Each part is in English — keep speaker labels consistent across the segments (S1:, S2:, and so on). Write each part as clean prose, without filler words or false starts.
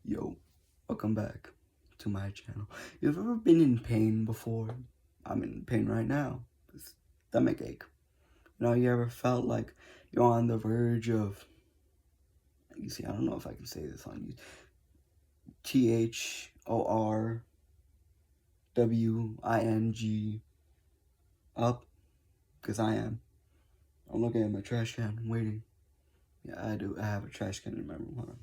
S1: Yo, welcome back to my channel. You've ever been in pain before? I'm in pain right now. Stomach ache. You ever felt like you're on the verge of, you see, I don't know if I can say this on you. THORWING up? Because I am. I'm looking at my trash can, waiting. Yeah, I do. I have a trash can in my room. Hold on.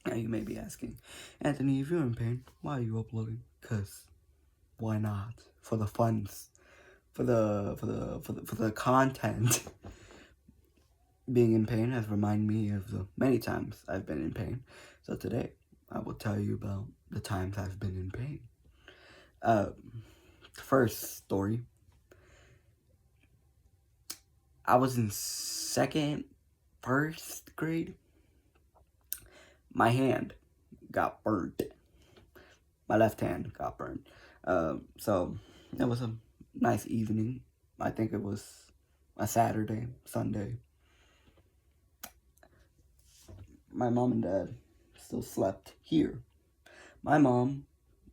S1: Now you may be asking, Anthony, if you're in pain, why are you uploading? Cause why not? For the funds, for the content. Being in pain has reminded me of the many times I've been in pain. So today I will tell you about the times I've been in pain. First story. I was in first grade. My hand got burnt. My left hand got burned. So it was a nice evening. I think it was a Saturday, Sunday. My mom and dad still slept here. My mom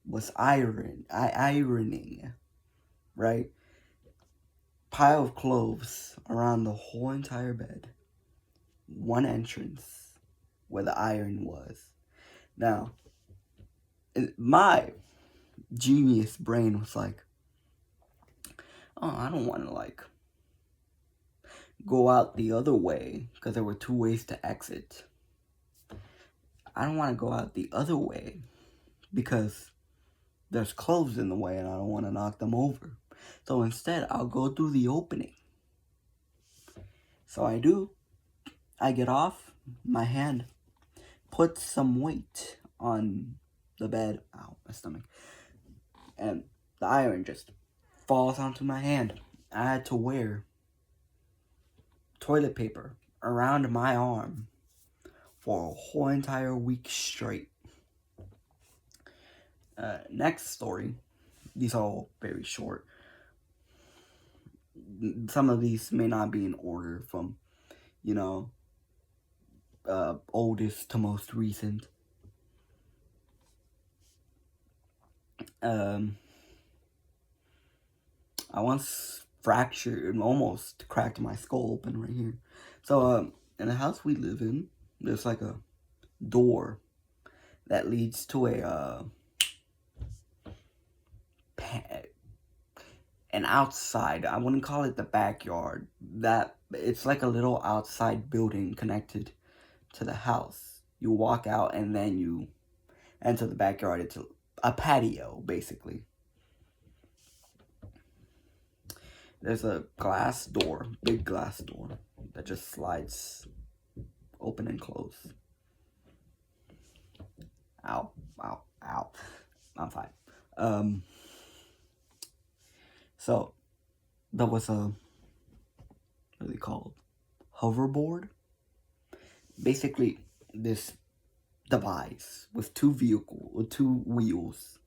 S1: was ironing, right? Pile of clothes around the whole entire bed. One entrance where the iron was. Now, my genius brain was like, oh, I don't want to go out the other way because there were two ways to exit. I don't want to go out the other way because there's clothes in the way and I don't want to knock them over. So instead, I'll go through the opening. So I do. I get off. My hand puts some weight on the bed. Ow, my stomach. And the iron just falls onto my hand. I had to wear toilet paper around my arm for a whole entire week straight. Next story. These are all very short. Some of these may not be in order from, oldest to most recent. I once fractured and almost cracked my skull open right here. So, in the house we live in, there's like a door that leads to an outside. I wouldn't call it the backyard. That it's like a little outside building connected to the house. You walk out and then you enter the backyard. It's a patio, basically. There's a glass door, big glass door, that just slides open and close. Ow, ow, ow. I'm fine. So, there was what are they called? Hoverboard? Basically, this device with two wheels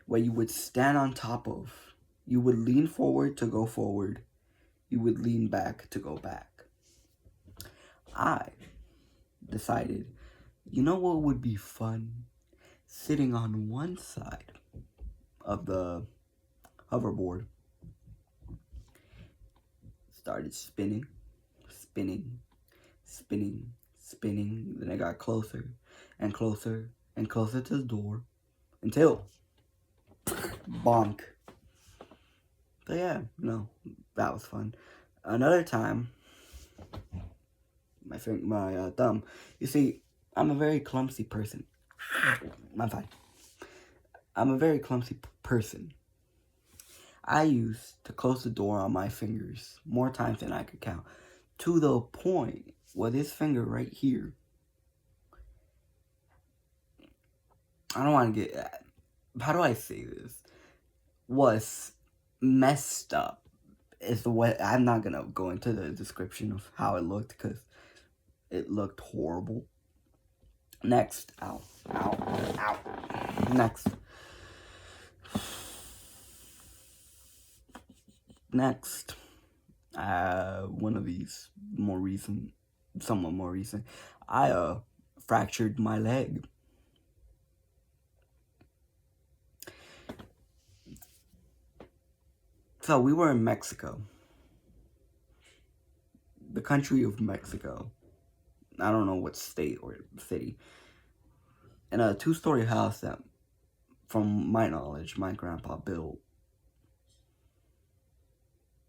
S1: where you would stand on top of. You would lean forward to go forward. You would lean back to go back. I decided, you know what would be fun? Sitting on one side of the hoverboard. Started spinning. Then I got closer and closer and closer to the door until bonk. So yeah, that was fun. Another time, my thumb. You see, I'm a very clumsy person. I'm fine. I'm a very clumsy person. I used to close the door on my fingers more times than I could count, to the point where this finger right here, I don't want to get, how do I say this, was messed up. Is the way. I'm not gonna go into the description of how it looked because it looked horrible. Next, ow. Next, One of these somewhat more recent, I fractured my leg. So we were in Mexico, the country of Mexico. I don't know what state or city. In a 2-story house that, from my knowledge, my grandpa built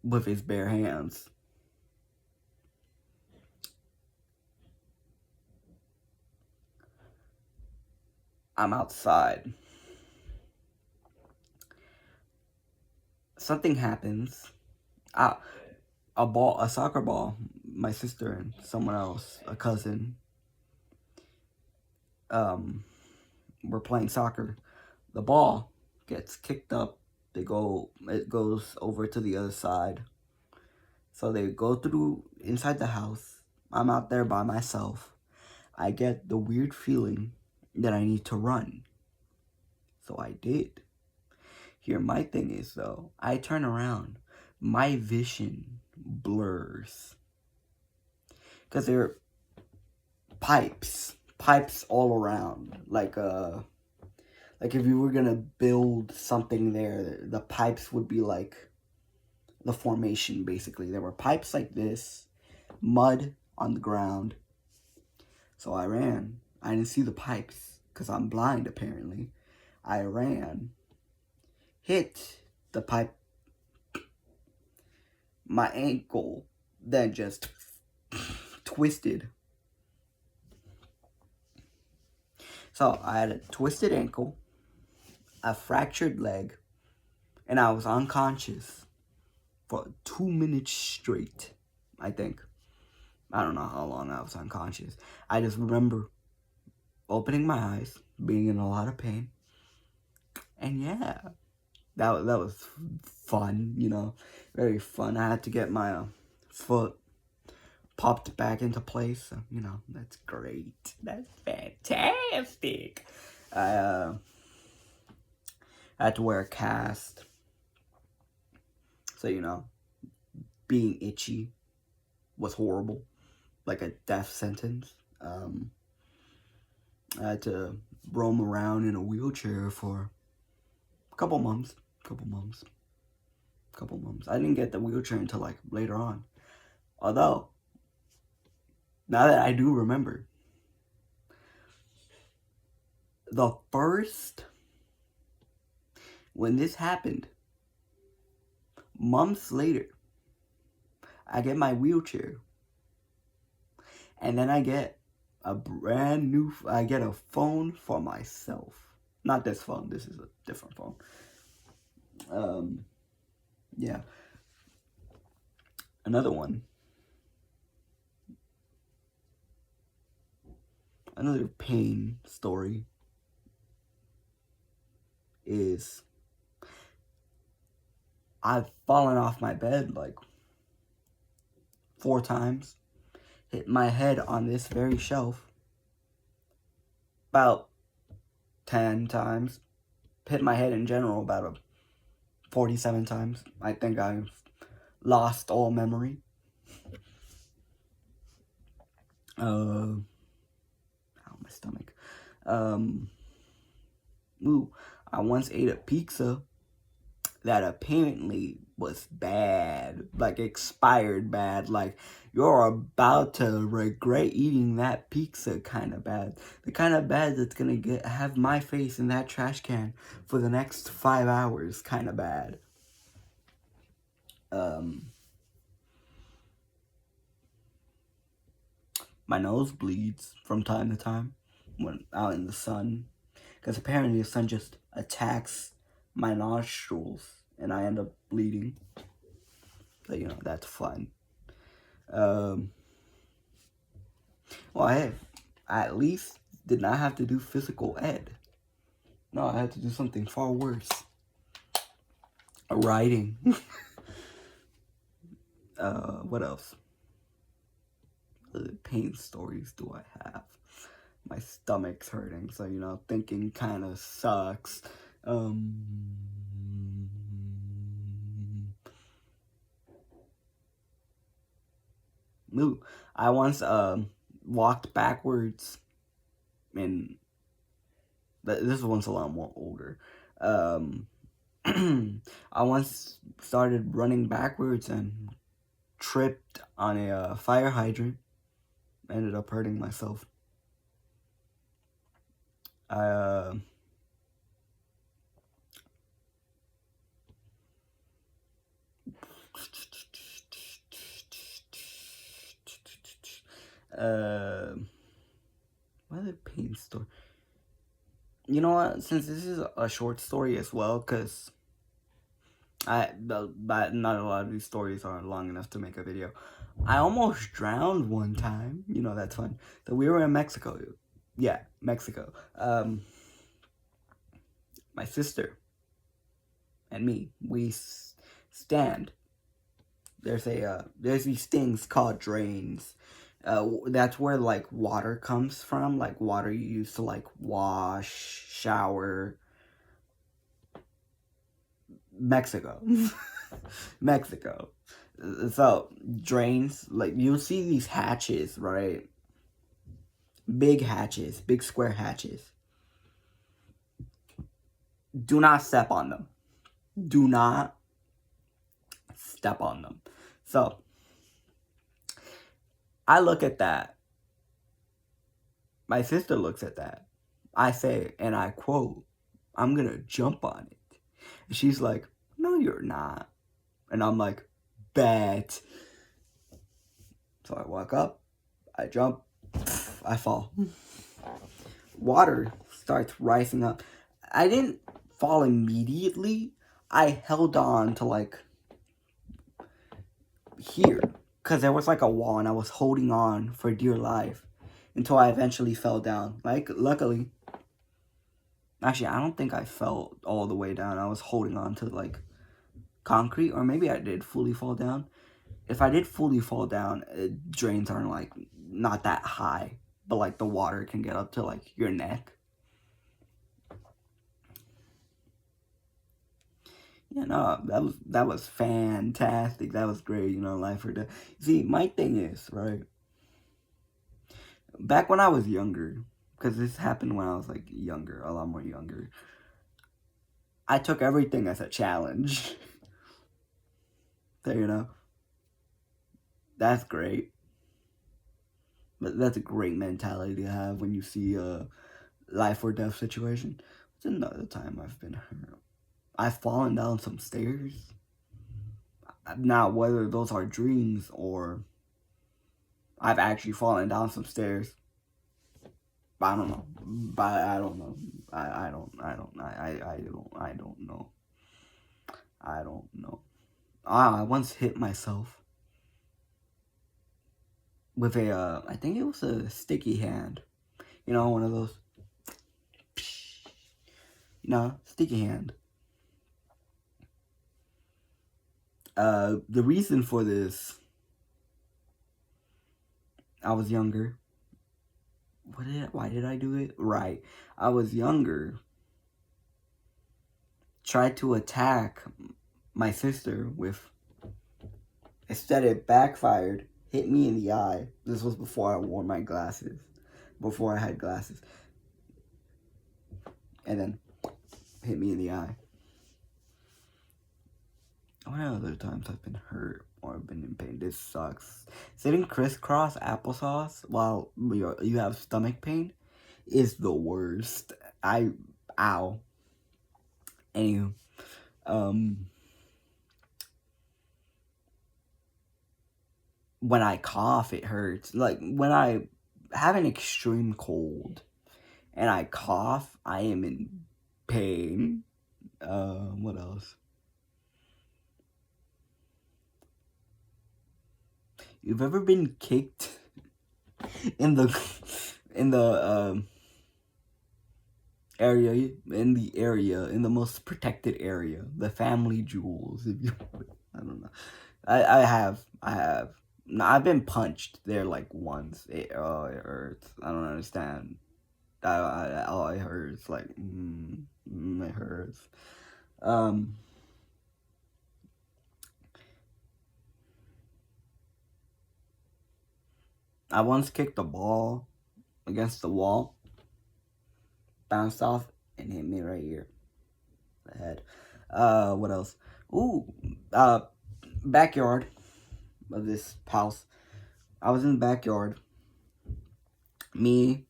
S1: with his bare hands. I'm outside. Something happens. A soccer ball. My sister and someone else, a cousin, were playing soccer. The ball gets kicked up. It goes over to the other side. So they go through inside the house. I'm out there by myself. I get the weird feeling that I need to run. So I did. Here, my thing is, though, I turn around. My vision blurs. Because there are pipes all around. Like if you were going to build something there, the pipes would be like the formation, basically. There were pipes like this, mud on the ground. So I ran. I didn't see the pipes because I'm blind, apparently. I ran, hit the pipe, my ankle then just twisted. So I had a twisted ankle, a fractured leg, and I was unconscious for 2 minutes straight, I think. I don't know how long I was unconscious. I just remember opening my eyes, being in a lot of pain, and yeah, that was fun, very fun. I had to get my foot popped back into place, so, that's great. That's fantastic. I had to wear a cast, so, being itchy was horrible, like a death sentence. I had to roam around in a wheelchair for a couple months. I didn't get the wheelchair until like later on. Although, now that I do remember, when this happened, months later, I get my wheelchair. And then I get a phone for myself. Not this phone, this is a different phone. Yeah. Another one. Another pain story is I've fallen off my bed like 4 times. Hit my head on this very shelf about 10 times. Hit my head in general about 47 times. I think I've lost all memory. Ow, my stomach. I once ate a pizza that apparently was bad, like expired bad, like you're about to regret eating that pizza kind of bad. The kind of bad that's gonna have my face in that trash can for the next 5 hours kind of bad. My nose bleeds from time to time when out in the sun, because apparently the sun just attacks my nostrils and I end up bleeding. So, that's fun. Well, I at least did not have to do physical ed. No, I had to do something far worse. Writing. What else? What pain stories do I have? My stomach's hurting, so, thinking kind of sucks. Ooh, I once walked backwards, and this one's a lot more older. I once started running backwards and tripped on a fire hydrant. Ended up hurting myself. I what other pain story? You know what? Since this is a short story as well, because but not a lot of these stories are long enough to make a video. I almost drowned one time. You know, that's fun. So we were in Mexico. Yeah, Mexico. My sister and me, we stand. There's these things called drains. That's where like water comes from, like water you use to like wash, shower. Mexico. Mexico. So drains, like you'll see these hatches, right? Big hatches, big square hatches. Do not step on them. Do not step on them. So I look at that. My sister looks at that. I say, and I quote, "I'm gonna jump on it." And she's like, "No, you're not." And I'm like, "Bet." So I walk up, I jump, I fall. Water starts rising up. I didn't fall immediately. I held on to like here, because there was like a wall and I was holding on for dear life until I eventually fell down. Like, luckily, actually, I don't think I fell all the way down. I was holding on to like concrete, or maybe I did fully fall down. If I did fully fall down, drains aren't like not that high, but like the water can get up to like your neck. Yeah, no, that was fantastic. That was great, you know, life or death. See, my thing is, right, back when I was younger, because this happened when I was like younger, a lot more younger, I took everything as a challenge. So, you know, that's great. But that's a great mentality to have when you see a life or death situation. It's another time I've been hurt. I've fallen down some stairs. Now, whether those are dreams or I've actually fallen down some stairs, I don't know. But I don't know. I don't know. I don't know. I once hit myself with a, I think it was a sticky hand. You know, one of those, you know, sticky hand. The reason for this, I was younger. Why did I do it? Right. I was younger. Tried to attack my sister with, instead it backfired, hit me in the eye. This was before I wore my glasses. Before I had glasses. And then hit me in the eye. What other times I've been hurt or been in pain? This sucks. Sitting crisscross applesauce while you have stomach pain is the worst. Ow. Anywho, when I cough, it hurts. Like, when I have an extreme cold and I cough, I am in pain. What else? You've ever been kicked in the area, in the most protected area, the family jewels, if you, I don't know. I have. No, I've been punched there like once. It hurts. I don't understand. All I heard is like, it hurts. I once kicked a ball against the wall, bounced off, and hit me right here. The head. What else? Ooh, backyard of this house. I was in the backyard. Me,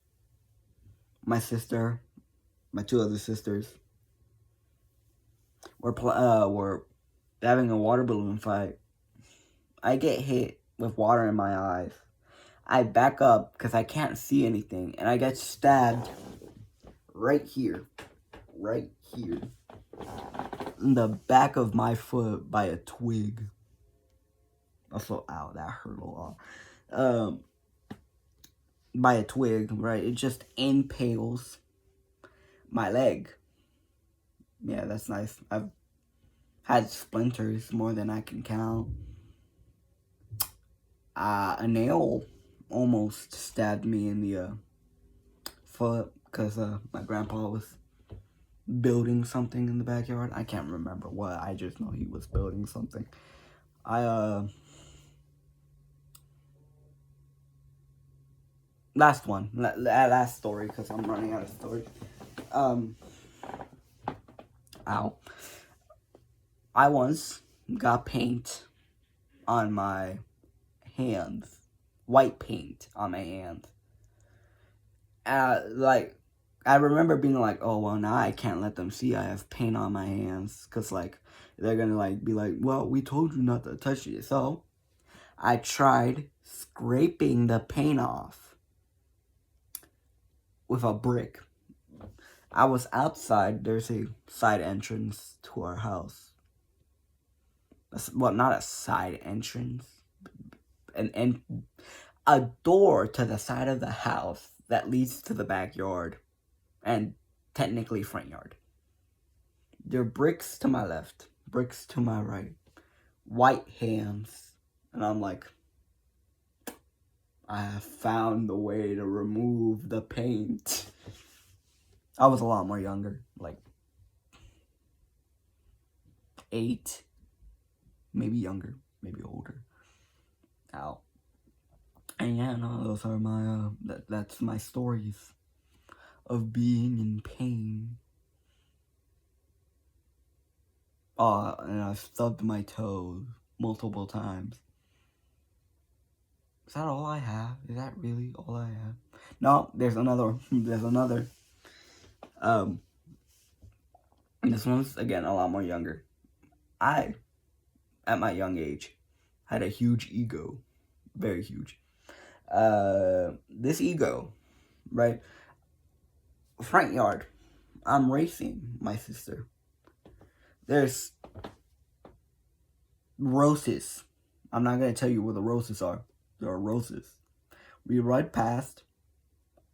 S1: my sister, my two other sisters were having a water balloon fight. I get hit with water in my eyes. I back up because I can't see anything, and I get stabbed right here, in the back of my foot by a twig. Also, ow, that hurt a lot. By a twig, right? It just impales my leg. Yeah, that's nice. I've had splinters more than I can count. A nail almost stabbed me in the foot because my grandpa was building something in the backyard. I can't remember what. I just know he was building something. Last one. Last story, because I'm running out of stories. Ow. I once got paint on my hands. White paint on my hands. Like, I remember being like, oh, well, now I can't let them see I have paint on my hands. Because, like, they're going to, like, be like, well, we told you not to touch it. So, I tried scraping the paint off with a brick. I was outside. There's a side entrance to our house. Well, not a side entrance. A door to the side of the house that leads to the backyard. And technically front yard. There are bricks to my left. Bricks to my right. White hands. And I'm like, I have found the way to remove the paint. I was a lot more younger, like 8, maybe younger, maybe older. Ow. And yeah, no, those are my, that's my stories of being in pain. And I stubbed my toes multiple times. Is that all I have? Is that really all I have? No, there's another. This one's, again, a lot more younger. I, at my young age, had a huge ego. Very huge. This ego, right? Front yard. I'm racing my sister. There's roses. I'm not going to tell you where the roses are. There are roses. We ride past.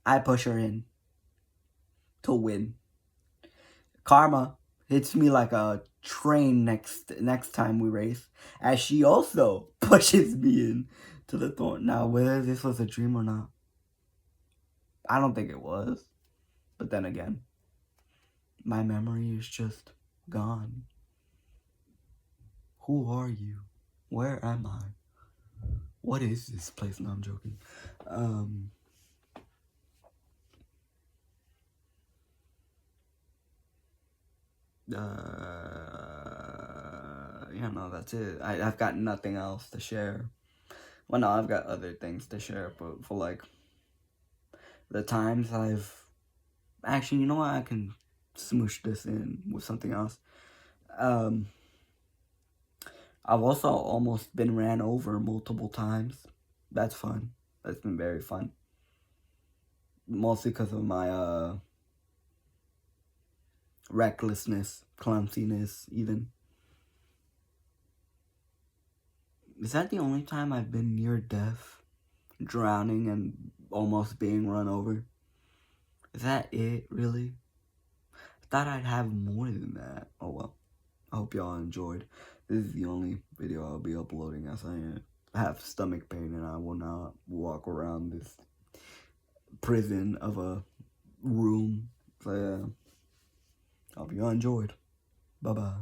S1: I push her in to win. Karma hits me like a train next time we race, as she also pushes me in to the thorn. Now, whether this was a dream or not, I don't think it was. But then again, my memory is just gone. Who are you? Where am I? What is this place? No, I'm joking. Yeah, no, that's it. I've got nothing else to share. Well, no, I've got other things to share, but for, like, the times I've... Actually, you know what? I can smoosh this in with something else. I've also almost been ran over multiple times. That's fun. That's been very fun. Mostly because of my, recklessness, clumsiness, even. Is that the only time I've been near death, drowning, and almost being run over? Is that it, really? I thought I'd have more than that. Oh well. I hope y'all enjoyed. This is the only video I'll be uploading, as I have stomach pain and I will not walk around this prison of a room. So yeah. I hope y'all enjoyed. Bye-bye.